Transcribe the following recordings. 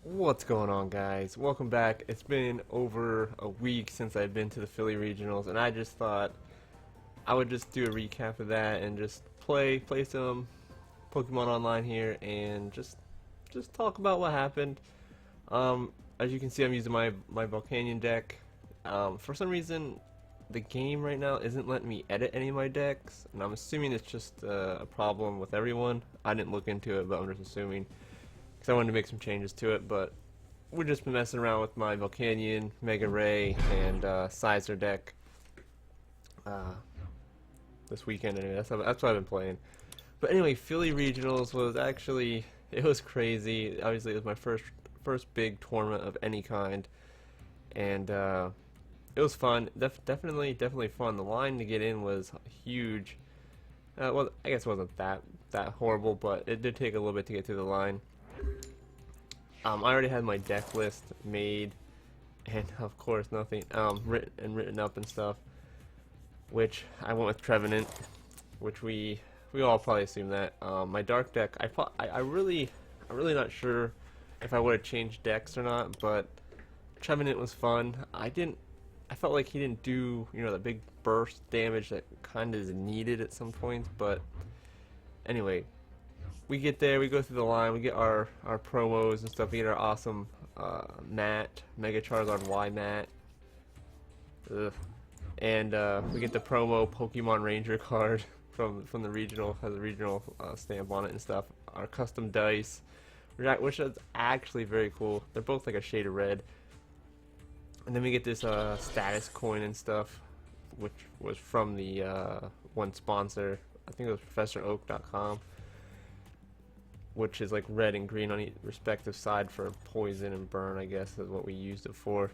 What's going on, guys? Welcome back. It's been over a week since I've been to the Philly regionals, and I just thought I would just do a recap of that and just play some Pokemon Online here and just talk about what happened. As you can see, I'm using my Volcanion deck. For some reason, the game right now isn't letting me edit any of my decks, and I'm assuming it's just a problem with everyone. I didn't look into it, but I'm just assuming, because I wanted to make some changes to it. But we've just been messing around with my Volcanion, Mega Ray, and Sizer deck this weekend. Anyway, that's what I've been playing. But anyway, Philly Regionals was actually, it was crazy. Obviously, it was my first big tournament of any kind, and it was fun. Definitely fun. The line to get in was huge. Well, I guess it wasn't that horrible, but it did take a little bit to get through the line. I already had my deck list made, and of course nothing written up and stuff. Which I went with Trevenant, which we all probably assume that. My dark deck, I really not sure if I would have changed decks or not, but Trevenant was fun. I felt like he didn't do the big burst damage that kind of is needed at some points, but anyway. We get there, we go through the line, we get our promos and stuff, we get our awesome mat, Mega Charizard Y mat, and we get the promo Pokemon Ranger card from the regional, has a regional stamp on it and stuff, our custom dice, which is actually very cool. They're both like a shade of red. And then we get this status coin and stuff, which was from the one sponsor, I think it was ProfessorOak.com. Which is like red and green on each respective side for poison and burn, I guess is what we used it for.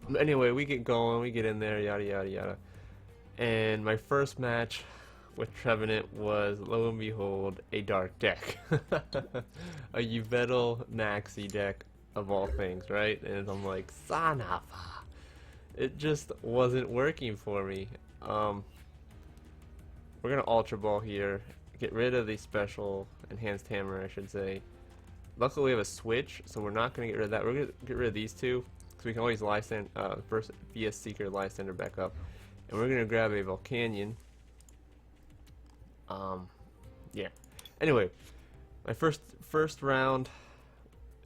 But anyway, we get going, we get in there, yada yada yada. And my first match with Trevenant was, lo and behold, a dark deck. A Yveltal Maxi deck of all things, right? And I'm like, son of a... It just wasn't working for me. We're gonna Ultra Ball here. Get rid of the special enhanced hammer, I should say. Luckily we have a switch, so we're not going to get rid of that. We're going to get rid of these two, because we can always first VS Seeker Lysander back up. And we're going to grab a Volcanion. Yeah. Anyway, my first round,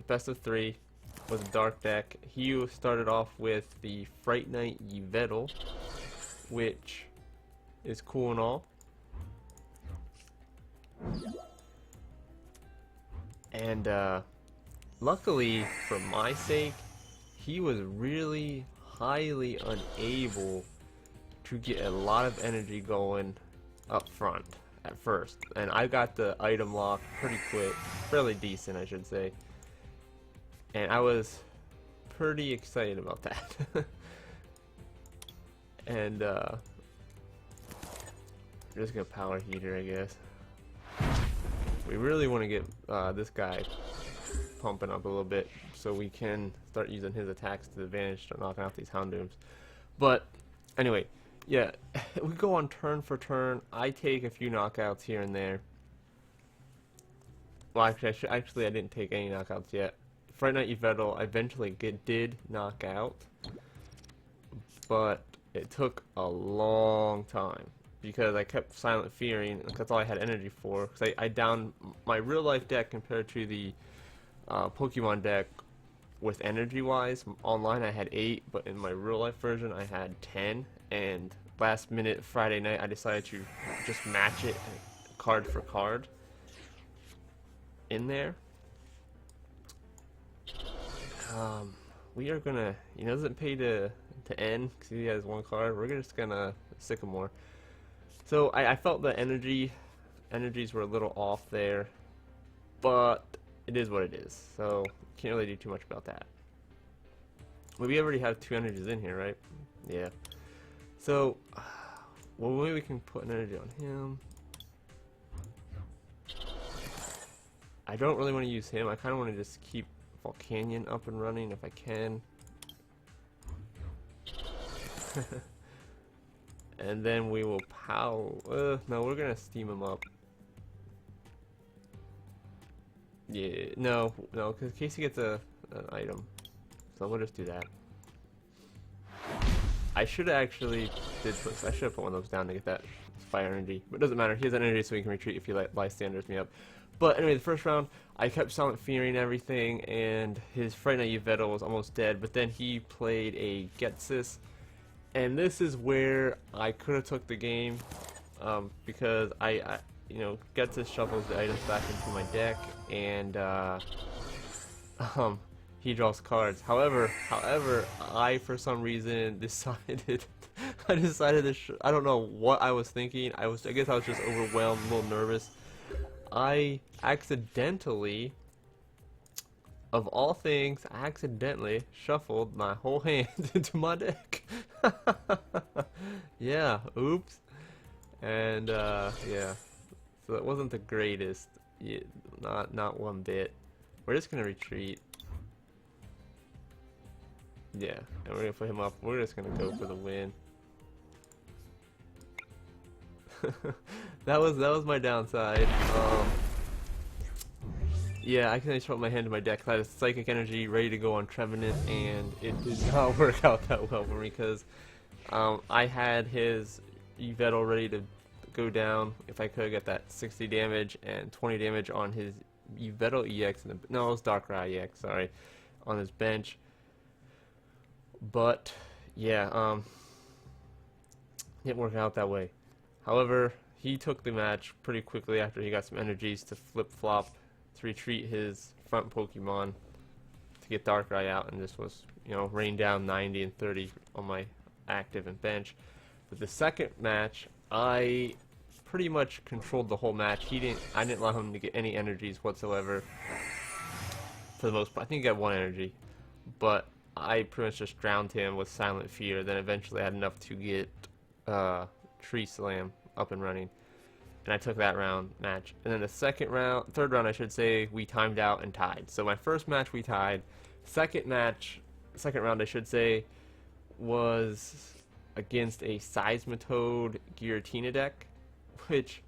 best of 3, was a dark deck. He started off with the Fright Knight Yveltal, which is cool and all. And luckily for my sake, he was really highly unable to get a lot of energy going up front at first, and I got the item lock pretty quick, fairly decent I should say, and I was pretty excited about that. And I'm just gonna power heater, I guess. We really want to get this guy pumping up a little bit so we can start using his attacks to the advantage, start knocking out these Houndooms. But anyway, yeah, we go on turn for turn. I take a few knockouts here and there. Well, actually, I didn't take any knockouts yet. Fright Knight Yveltal I eventually did knock out, but it took a long time, because I kept Silent Fearing. That's all I had energy for. Because I downed my real life deck compared to the Pokemon deck with energy wise. Online I had 8, but in my real life version I had 10. And last minute Friday night I decided to just match it card for card in there. We are gonna, it doesn't pay to end because he has 1 card. We're just gonna Sycamore. So I felt the energies were a little off there, but it is what it is. So can't really do too much about that. Well, we already have 2 energies in here, right? Yeah. So, well, maybe we can put an energy on him. I don't really want to use him. I kind of want to just keep Volcanion up and running if I can. And then we will power. No, we're gonna steam him up. Yeah, no, because Casey gets an item. So we'll just do that. I should have actually I should have put one of those down to get that fire energy. But it doesn't matter. He has energy so he can retreat if he bystanders me up. But anyway, the first round, I kept Silent Fearing everything, and his Fright Night Yveltal was almost dead. But then he played a Getsis, and this is where I could have took the game, because I Getsis shuffles the items back into my deck, and he draws cards. However, I for some reason decided I decided to I don't know what I was thinking. I guess I was just overwhelmed, a little nervous. I accidentally, of all things, accidentally shuffled my whole hand into my deck. Yeah, oops. And yeah, so it wasn't the greatest. Yeah, not one bit. We're just gonna retreat. Yeah, and we're gonna put him up. We're just gonna go for the win. that was my downside. Yeah, I can just put my hand in my deck. I had a Psychic Energy ready to go on Trevenant, and it did not work out that well for me because I had his Yveltal ready to go down if I could get that 60 damage and 20 damage on his Yveltal EX. No, it was Darkrai EX, sorry, on his bench. But yeah, didn't work out that way. However, he took the match pretty quickly after he got some energies to flip-flop to retreat his front Pokemon to get Darkrai out, and this was, rain down 90 and 30 on my active and bench. But the second match, I pretty much controlled the whole match. I didn't allow him to get any energies whatsoever for the most part. I think he got one energy, but I pretty much just drowned him with Silent Fear. Then eventually I had enough to get Tree Slam up and running, and I took that match. And then the third round I should say, we timed out and tied. So my first match we tied. Second round I should say, was against a Seismitoad Giratina deck, which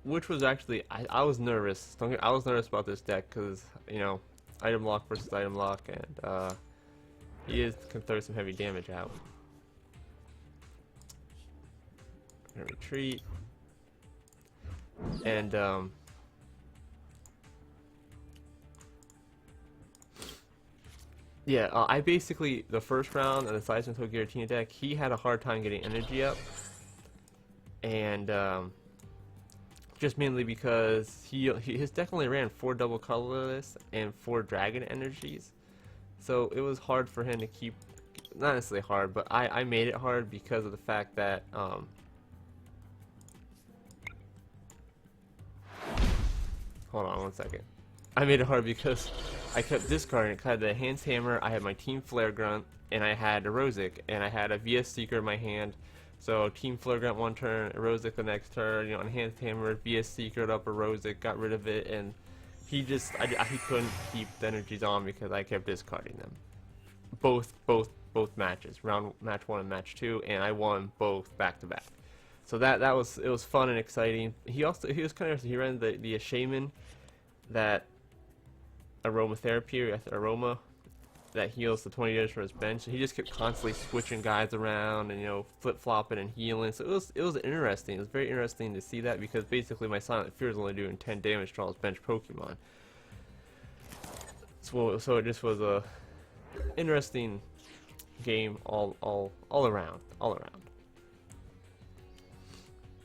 was actually I was nervous. I was nervous about this deck because item lock versus item lock, and he can throw some heavy damage out. I'm gonna retreat, and yeah, I basically, the first round of the Seismitoad Giratina deck, he had a hard time getting energy up, and just mainly because his deck only ran 4 double colorless and 4 dragon energies, so it was hard for him to keep. Not necessarily hard, but I made it hard because of the fact that hold on one second. I made it hard because I kept discarding it. I had the Hans Hammer, I had my Team Flare Grunt, and I had Erosic, and I had a VS Seeker in my hand. So Team Flare Grunt one turn, Erosic the next turn, Enhanced Hammer, VS Seeker up Erosic, got rid of it, and he couldn't keep the energies on because I kept discarding them. Both matches, match 1 and match 2, and I won both back to back. So it was fun and exciting. He ran the Shaman, that aromatherapy, aroma, that heals the 20 damage from his bench. So he just kept constantly switching guys around and flip-flopping and healing. So it was interesting. It was very interesting to see that because basically my Silent Fear is only doing 10 damage to all his bench Pokemon. So it just was a interesting game all around.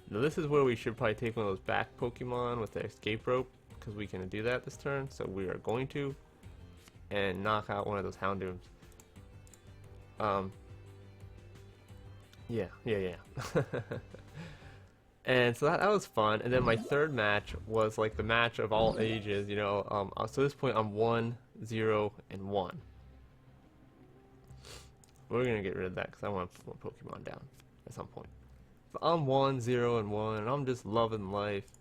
Now this is where we should probably take one of those back Pokemon with the Escape Rope, because we can do that this turn, so we are going to, and knock out one of those Houndooms. Yeah. And so that was fun. And then my third match was like the match of all ages, so at this point I'm 1, 0, and 1. We're gonna get rid of that because I want to put one Pokemon down at some point. So I'm 1, 0, and 1, and I'm just loving life.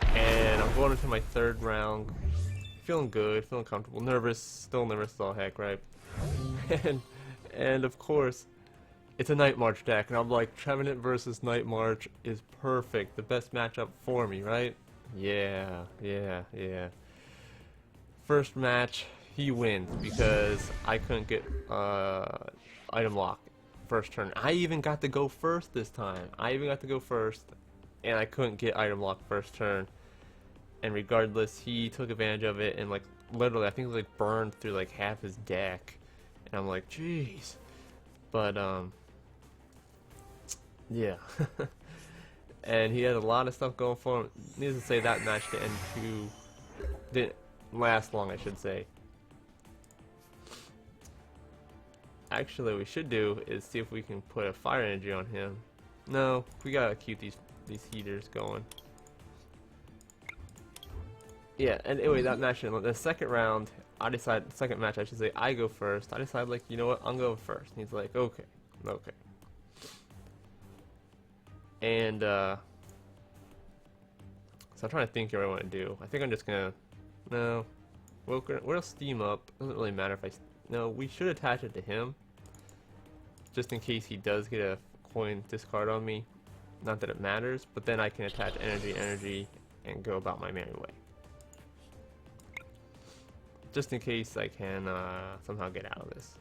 And I'm going into my third round, feeling good, feeling comfortable, still nervous as all heck, right? And of course, it's a Night March deck, and I'm like, Trevenant versus Night March is perfect. The best matchup for me, right? Yeah, yeah, yeah. First match, he wins because I couldn't get item lock first turn. I even got to go first this time. I even got to go first, and I couldn't get item lock first turn. And regardless, he took advantage of it, and like literally, I think it was like burned through like half his deck. And I'm like, jeez. But yeah. And he had a lot of stuff going for him. Needless to say, that match didn't last long, I should say. Actually, what we should do is see if we can put a fire energy on him. No, we gotta keep these heaters going. Yeah, and anyway, that match, the second round, second match, I should say, I go first. I decided, like, you know what, I'm going first. And he's like, okay, okay. And, so I'm trying to think what I want to do. I think I'm just gonna, no, we'll steam up. Doesn't really matter if no, we should attach it to him. Just in case he does get a coin discard on me. Not that it matters, but then I can attach energy, and go about my merry way. Just in case I can somehow get out of this.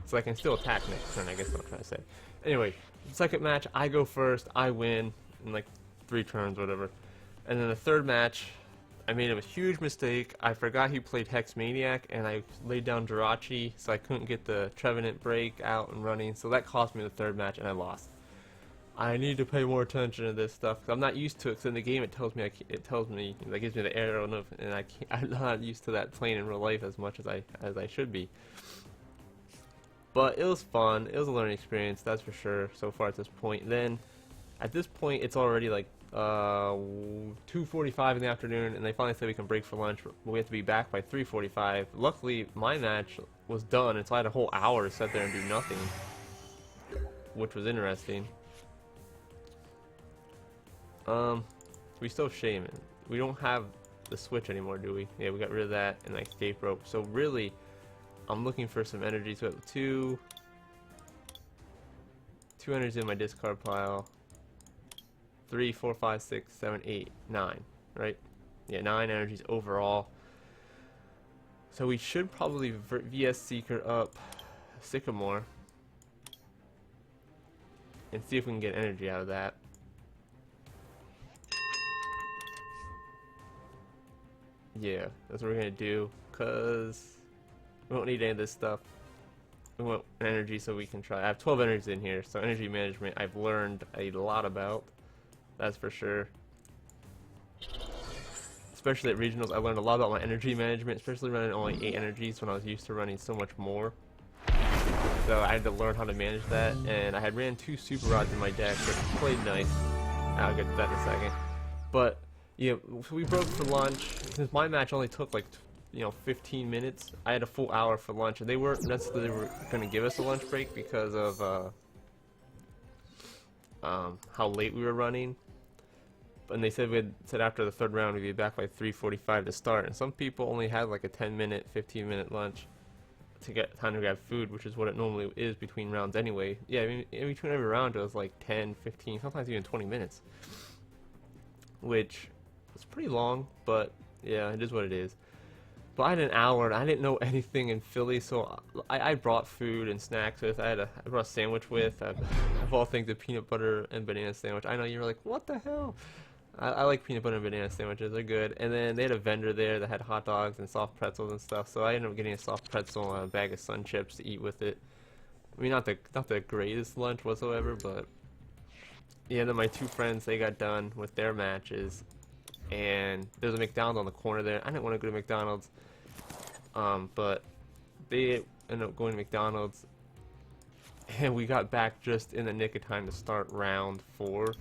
So I can still attack next turn, I guess what I'm trying to say. Anyway, second match, I go first, I win in like 3 turns, whatever. And then the third match, I made a huge mistake. I forgot he played Hex Maniac, and I laid down Giratina, so I couldn't get the Trevenant break out and running. So that cost me the third match, and I lost. I need to pay more attention to this stuff, because I'm not used to it. Because in the game, it tells me, it gives me the arrow, and I'm not used to that playing in real life as much as I should be. But it was fun. It was a learning experience, that's for sure. So far at this point, then at this point, it's already like 2:45 in the afternoon, and they finally said we can break for lunch, but we have to be back by 3:45. Luckily, my match was done, and so I had a whole hour to sit there and do nothing, which was interesting. We still have Shaman. We don't have the switch anymore, do we? Yeah, we got rid of that and like escape rope. So really, I'm looking for some energy. So I have two energies in my discard pile. 3, 4, 5, 6, 7, 8, 9. Right? Yeah, 9 energies overall. So we should probably VS Seeker up Sycamore and see if we can get energy out of that. Yeah, that's what we're gonna do, cause we don't need any of this stuff. We want energy so we can try. I have 12 energies in here, so energy management I've learned a lot about. That's for sure. Especially at regionals, I learned a lot about my energy management, especially running only 8 energies when I was used to running so much more. So I had to learn how to manage that, and I had ran 2 super rods in my deck, which played nice. I'll get to that in a second. But yeah, so we broke for lunch. Since my match only took like 15 minutes, I had a full hour for lunch, and they weren't necessarily going to give us a lunch break because of how late we were running. And they said after the third round we'd be back by 3:45 to start. And some people only had like a 10-minute, 15-minute lunch to get time to grab food, which is what it normally is between rounds anyway. Yeah, I mean, in between every round it was like 10, 15, sometimes even 20 minutes, which is pretty long, but yeah, it is what it is. But I had an hour, and I didn't know anything in Philly, so I brought food and snacks with. I brought a sandwich with, of all things, a peanut butter and banana sandwich. I know you were like, what the hell? I like peanut butter and banana sandwiches, they're good. And then they had a vendor there that had hot dogs and soft pretzels and stuff, so I ended up getting a soft pretzel and a bag of Sun Chips to eat with it. I mean, not the greatest lunch whatsoever, but yeah. Then my 2 friends, they got done with their matches, and there's a McDonald's on the corner there. I didn't want to go to McDonald's, but they ended up going to McDonald's, and we got back just in the nick of time to start round 4.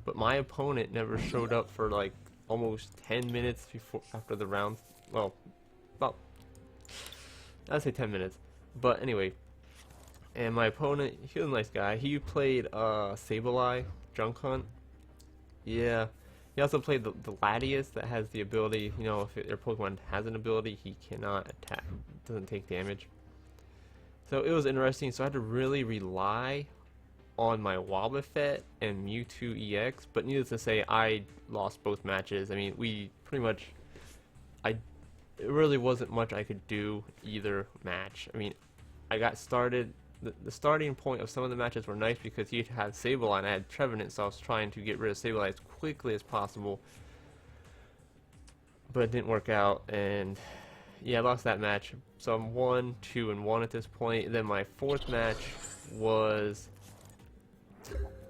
But my opponent never showed up for like almost 10 minutes after the round. Well, I'd say 10 minutes. But anyway, and my opponent, he was a nice guy. He played Sableye, Junk Hunt. Yeah. He also played the Latias that has the ability, if your Pokemon has an ability, he cannot attack, doesn't take damage. So it was interesting. So I had to really rely on my Wobbuffet and Mewtwo EX. But needless to say, I lost both matches. I mean, we pretty much, it really wasn't much I could do either match. I mean, I got started. The starting point of some of the matches were nice because he had Sableye and I had Trevenant, so I was trying to get rid of Sableye as quickly as possible. But it didn't work out, and yeah, I lost that match. So I'm 1-2-1 at this point. Then my fourth match was,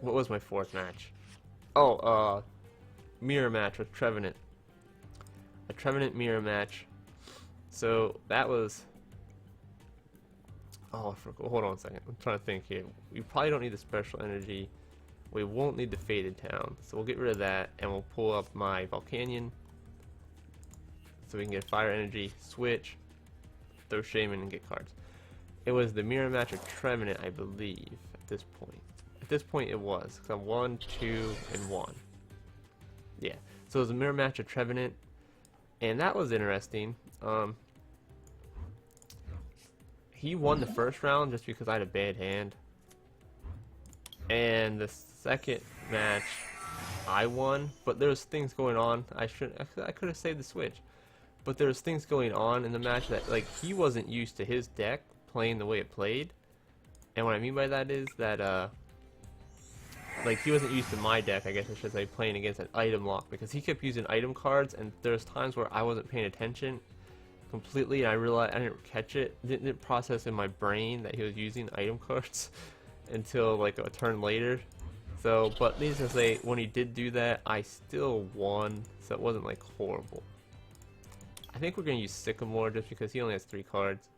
what was my fourth match? Oh, mirror match with Trevenant. A Trevenant mirror match. So that was, oh, I forgot. Hold on a second. I'm trying to think here. We probably don't need the special energy. We won't need the Faded Town. So we'll get rid of that, and we'll pull up my Volcanion. So we can get fire energy, switch, throw Shaman, and get cards. It was the mirror match of Trevenant, I believe, at this point. At this point it was, because I'm 1-2-1. Yeah, so it was a mirror match of Trevenant, and that was interesting. He won the first round just because I had a bad hand. And the second match, I won, but there was things going on. I could have saved the switch. But there was things going on in the match that, like, he wasn't used to his deck playing the way it played. And what I mean by that is that, like, he wasn't used to my deck, I guess I should say, playing against an item lock. Because he kept using item cards, and there's times where I wasn't paying attention completely, and I realized I didn't catch it. Didn't process in my brain that he was using item cards until, like, a turn later. So, but needless to say, when he did do that, I still won. So it wasn't, like, horrible. I think we're going to use Sycamore just because he only has 3 cards.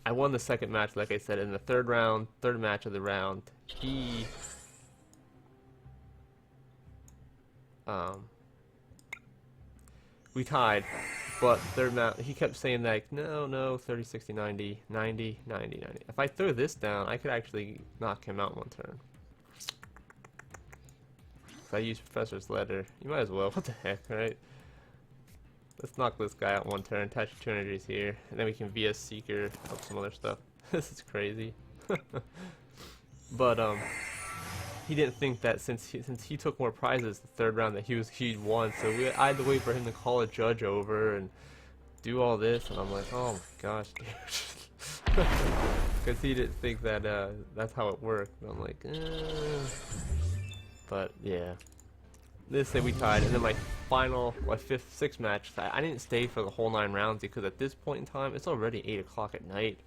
I won the second match, like I said, in the third match of the round. We tied, but third match, he kept saying like, no, 30, 60, 90, 90, 90, 90. If I throw this down, I could actually knock him out one turn. If I use Professor's Letter, you might as well. What the heck, right? Let's knock this guy out one turn, attach 2 energies here, and then we can VS Seeker, help some other stuff. This is crazy. But he didn't think that since he took more prizes the third round that he'd won, so I had to wait for him to call a judge over and do all this, and I'm like, oh my gosh, dude. Because he didn't think that that's how it worked. And I'm like, But yeah. This say we tied, and then my sixth match, I didn't stay for the whole 9 rounds because at this point in time, it's already 8 o'clock at night.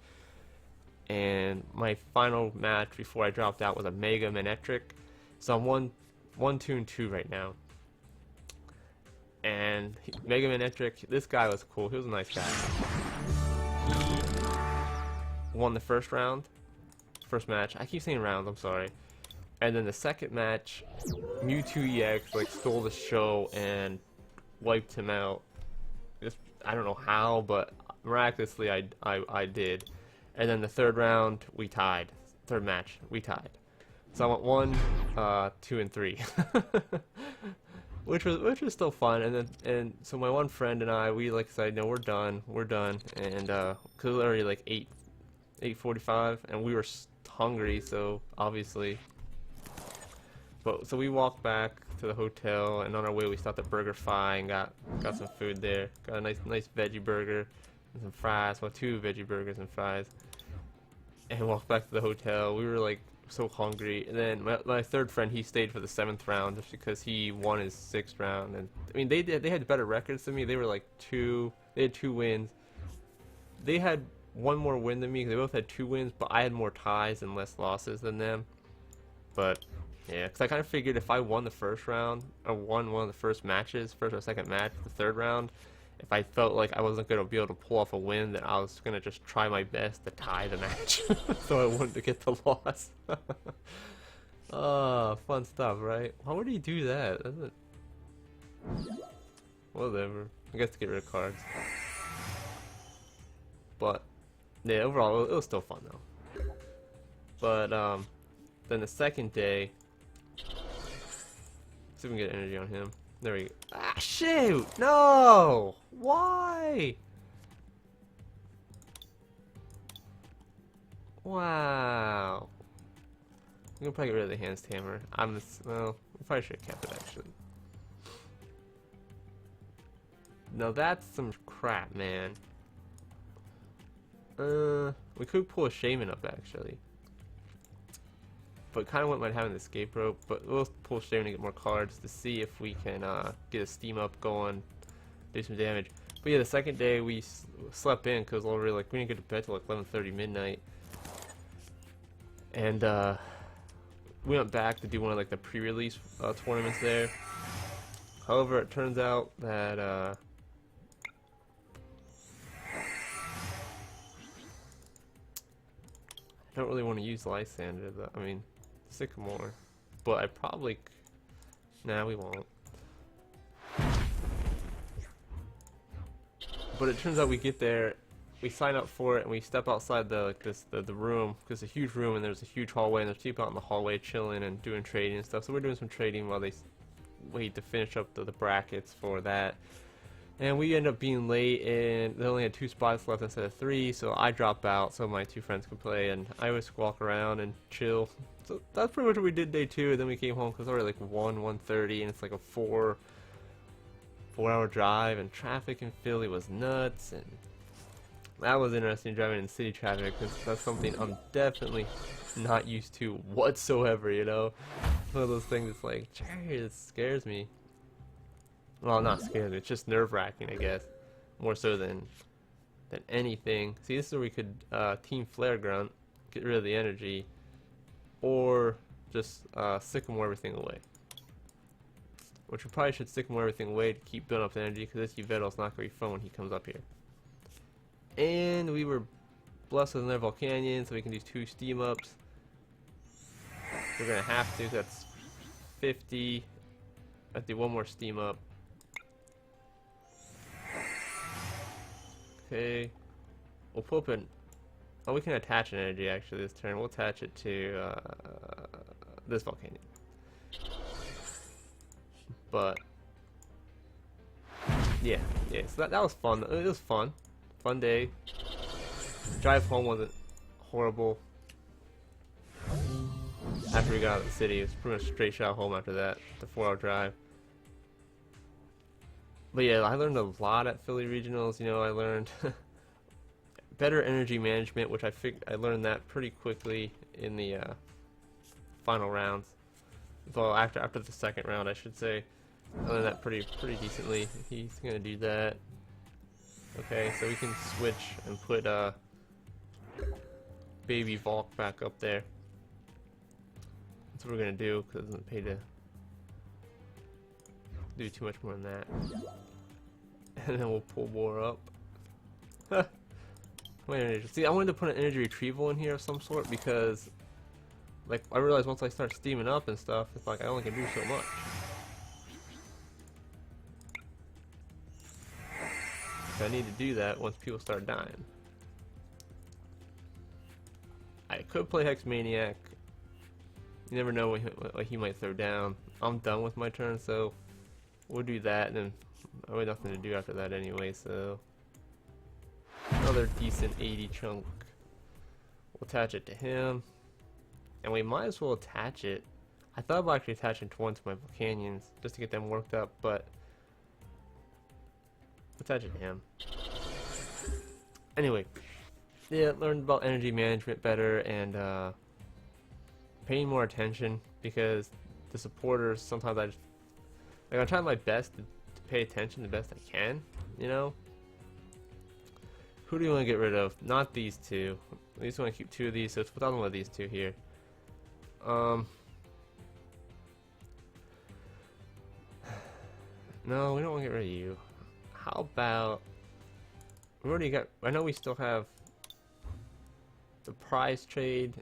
And my final match before I dropped out was a Mega Manectric. So I'm 1-2-2 right now. And Mega Manectric, this guy was cool. He was a nice guy. He won the first match. I keep saying rounds, I'm sorry. And then the second match, Mewtwo EX like stole the show and wiped him out. Just, I don't know how, but miraculously I did. And then the third round, we tied. Third match, we tied. So I went 1, 2, and 3, which was still fun. And so my one friend and I, we like said, no, we're done, and cause it was already like 8:45, and we were hungry, so obviously. But so we walked back to the hotel, and on our way we stopped at BurgerFi and got some food there. Got a nice veggie burger and some fries. Well, 2 veggie burgers and fries. And walked back to the hotel. We were like so hungry. And then my third friend, he stayed for the 7th round just because he won his 6th round. And I mean, they had better records than me. They were like they had 2 wins. They had 1 more win than me. They both had 2 wins, but I had more ties and less losses than them. But yeah, because I kind of figured if I won the first round, or won one of the first matches, first or second match, the third round, if I felt like I wasn't going to be able to pull off a win, then I was going to just try my best to tie the match, so I wouldn't get the loss. Oh, fun stuff, right? Why would he do that? Whatever. I guess to get rid of cards. But, yeah, overall, it was still fun, though. But, then the second day, see if we can get energy on him. There we go. Ah, shoot! No! Why? Wow. I'm gonna probably get rid of the hand hammer. Well, we probably should have kept it actually. Now that's some crap, man. We could pull a shaman up actually. But kind of wouldn't mind having the escape rope. But we'll pull shaman to get more cards to see if we can get a steam up going, do some damage. But yeah, the second day we slept in because we didn't get to bed till like 11:30 midnight. And we went back to do one of like the pre-release tournaments there. However, it turns out that I don't really want to use Lysander, though. I mean, Sycamore. But I probably... Nah, we won't. But it turns out we get there, we sign up for it, and we step outside the room, because it's a huge room, and there's a huge hallway, and there's people out in the hallway chilling and doing trading and stuff. So we're doing some trading while they wait to finish up the brackets for that. And we end up being late, and they only had 2 spots left instead of 3, so I drop out so my 2 friends could play, and I always walk around and chill. So that's pretty much what we did day 2, and then we came home because already like 1:30, and it's like a 4-hour drive, and traffic in Philly was nuts, and that was interesting, driving in city traffic, because that's something I'm definitely not used to whatsoever, you know? One of those things that's like, Jerry, it scares me. Well, not scared, it's just nerve-wracking, I guess. More so than anything. See, this is where we could team Flare Grunt, get rid of the energy, or just Sycamore everything away. Which we probably should Sycamore everything away to keep building up the energy, because this Yveltal's not going to be fun when he comes up here. And we were blessed with another Volcanion, so we can do 2 steam ups. We're going to have to, that's 50. Let's do 1 more steam up. Okay, we'll pull up an... Oh, we can attach an energy actually this turn. We'll attach it to this Volcanion. But yeah, so that was fun. It was fun day. Drive home wasn't horrible. After we got out of the city, it was pretty much straight shot home after that, the 4-hour drive. But yeah, I learned a lot at Philly Regionals. You know, I learned better energy management, which I learned that pretty quickly in the final rounds. Well, after the second round, I should say, I learned that pretty decently. He's gonna do that. Okay, so we can switch and put Baby Volk back up there. That's what we're gonna do, because it doesn't pay to do too much more than that. And then we'll pull more up. See, I wanted to put an energy retrieval in here of some sort, because like I realized once I start steaming up and stuff, it's like I only can do so much. So I need to do that once people start dying. I could play Hex Maniac. You never know what he might throw down. I'm done with my turn, so we'll do that, and then I have nothing to do after that anyway, so another decent 80 chunk. We'll attach it to him, and we might as well attach it. I thought about actually attaching one to my Volcanions just to get them worked up, but attach it to him. Anyway, yeah, learned about energy management better, and paying more attention, because the supporters sometimes I'm trying my best to pay attention the best I can, you know. Who do you want to get rid of? Not these 2. I just want to keep 2 of these, so it's without one of these 2 here. No, we don't want to get rid of you. How about we already got? I know we still have the prize trade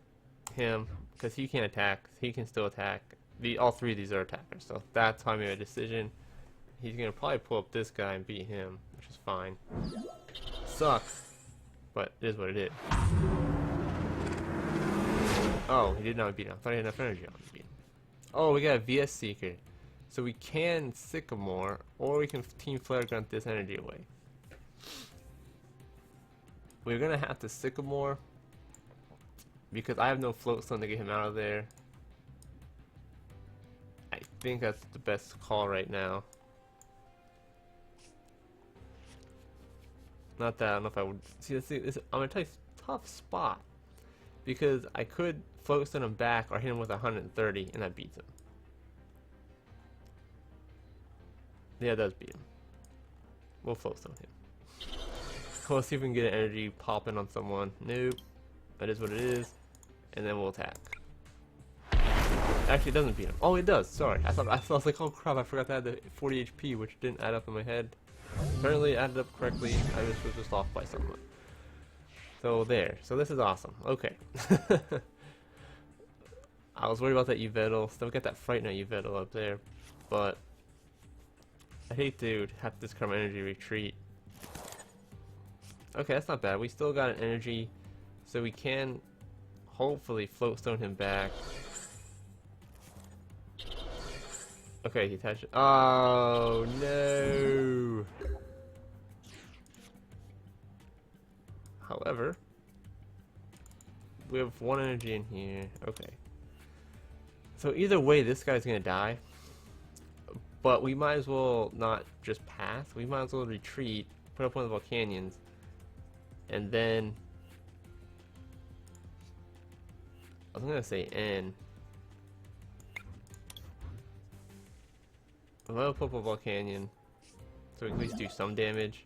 him, because he can't attack. He can still attack. All 3 of these are attackers, so that's how I made a decision. He's gonna probably pull up this guy and beat him, which is fine. Sucks, but it is what it is. Oh, he did not beat him. I thought he had enough energy on to beat him. Oh, we got a VS Seeker. So we can Sycamore, or we can Team Flare Grunt this energy away. We're gonna have to Sycamore, because I have no float stone to get him out of there. I think that's the best call right now. Not that I don't know if I would see this. I'm in a tough spot because I could float stone him back or hit him with 130 and that beats him. Yeah, it does beat him. We'll float stone him. Let's see if we can get an energy popping on someone. Nope. That is what it is. And then we'll attack. Actually, it doesn't beat him. Oh, it does. Sorry. I was like, oh crap, I forgot to add the 40 HP, which didn't add up in my head. Apparently, it added up correctly. I was just off by somewhat. So there. So this is awesome. Okay. I was worried about that Yveltal. Still got that Frightener Yveltal up there, but I hate to have to discard my energy retreat. Okay, that's not bad. We still got an energy, so we can hopefully float stone him back. Okay, he attached. Oh no! However, we have one energy in here. Okay. So either way, this guy's gonna die. But we might as well not just pass. We might as well retreat, put up one of the Volcanions, and then I was gonna say N. I'm gonna put up a Volcanion so we can at least do some damage.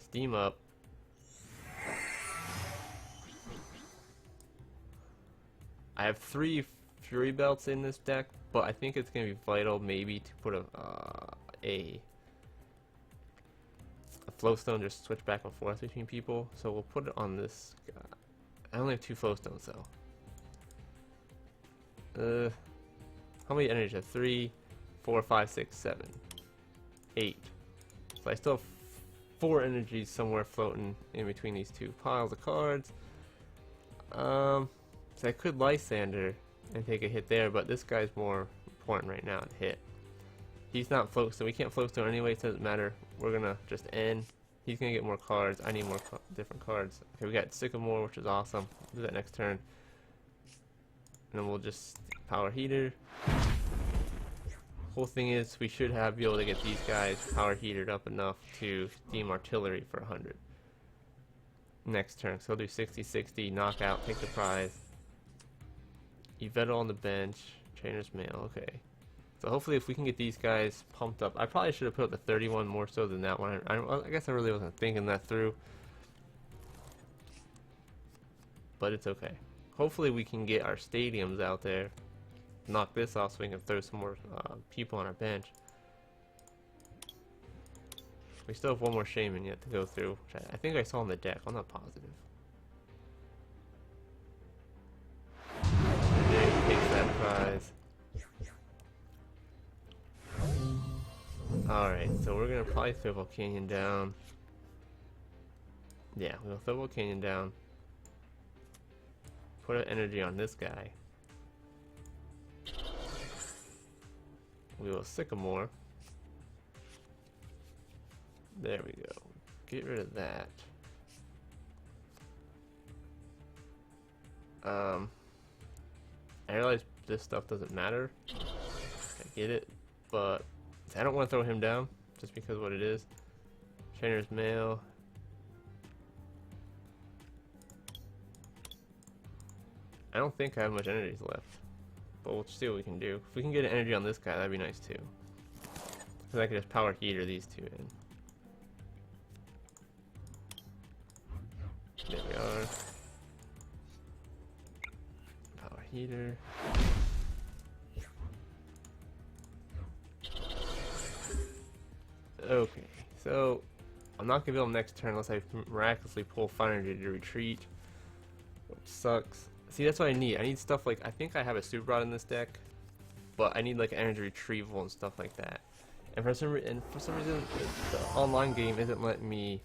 Steam up. I have 3 Fury Belts in this deck, but I think it's gonna be vital maybe to put a Flowstone, just switch back and forth between people. So we'll put it on this guy. I only have 2 Flowstones though. How many energies? I have 3, 4, 5, 6, 7, 8. So I still have 4 energies somewhere floating in between these 2 piles of cards. So I could Lysander and take a hit there, but this guy's more important right now to hit. He's not Floatstone. We can't Floatstone anyway, so it doesn't matter. We're gonna just end. He's gonna get more cards. I need more different cards. Okay, we got Sycamore, which is awesome. We'll do that next turn. And then we'll just Power Heater. Whole thing is we should be able to get these guys Power Heated up enough to Steam Artillery for 100. Next turn. So we'll do 60-60, knockout, take the prize. Yveltal on the bench, Trainer's Mail, okay. So hopefully if we can get these guys pumped up. I probably should have put up the 31 more so than that one. I guess I really wasn't thinking that through. But it's okay. Hopefully we can get our stadiums out there. Knock this off so we can throw some more people on our bench. We still have one more Shaman yet to go through, which I think I saw on the deck. I'm not positive. There he takes that prize. Alright, so we're gonna probably throw Volcanion down. Yeah, we'll throw Volcanion down. Put an energy on this guy. We will Sycamore. There we go. Get rid of that. I realize this stuff doesn't matter. I get it, but I don't want to throw him down just because of what it is. Trainer's Mail. I don't think I have much energies left, but we'll see what we can do. If we can get an energy on this guy, that'd be nice too. Because I can just Power Heater these 2 in. There we are. Power Heater. Okay, so I'm not gonna be able next turn unless I miraculously pull Fire Energy to retreat, which sucks. See, that's what I need. I need stuff like, I think I have a Super Rod in this deck, but I need like energy retrieval and stuff like that. And for some reason, the online game isn't letting me.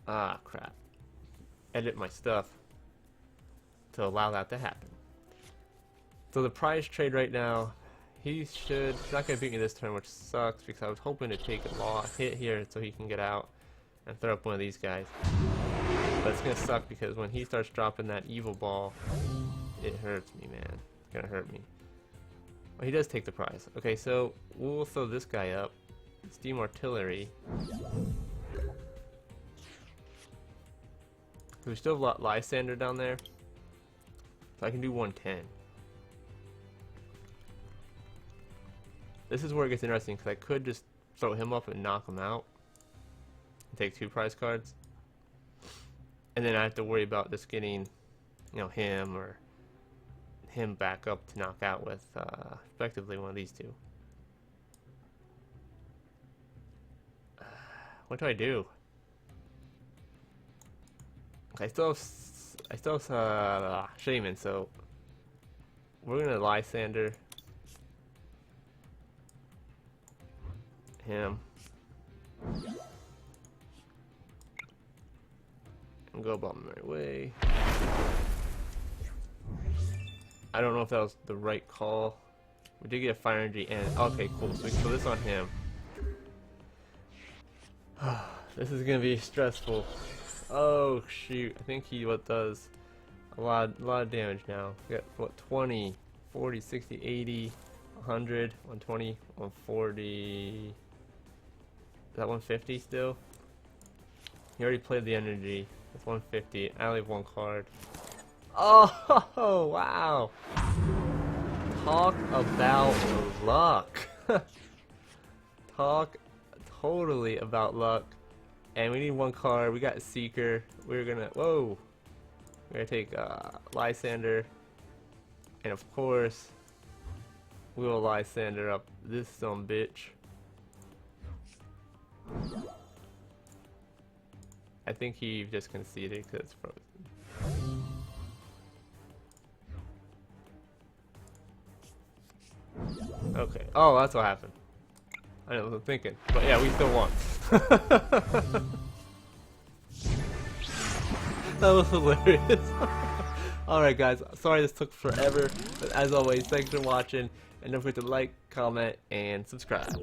Ah, crap. Edit my stuff to allow that to happen. So the prize trade right now, he's not going to beat me this turn, which sucks because I was hoping to take a hit here so he can get out and throw up one of these guys. But it's gonna suck because when he starts dropping that evil ball, it hurts me, man. It's gonna hurt me. Well, he does take the prize. Okay, so we'll throw this guy up. Steam Artillery. We still have Lysander down there. So I can do 110. This is where it gets interesting because I could just throw him up and knock him out. And take 2 prize cards. And then I have to worry about just getting, you know, him or him back up to knock out with effectively one of these two. What do I do? Okay, I still have Shaman, so we're gonna Lysander him and go about my way. I don't know if that was the right call. We did get a fire energy and okay, cool. So we can put this on him. This is gonna be stressful. Oh shoot! I think he does a lot of damage now. We got what 20, 40, 60, 80, 100, 120, 140. Is that 150 still? He already played the energy. It's 150. I only have 1 card. Oh wow! Talk about luck. Talk totally about luck. And we need 1 card. We got Seeker. We're gonna we're gonna take Lysander, and of course we will Lysander up this some bitch. I think he just conceded because it's frozen. Okay. Oh, that's what happened. I know what I'm thinking. But yeah, we still won. That was hilarious. Alright guys, sorry this took forever. But as always, thanks for watching. And don't forget to like, comment, and subscribe.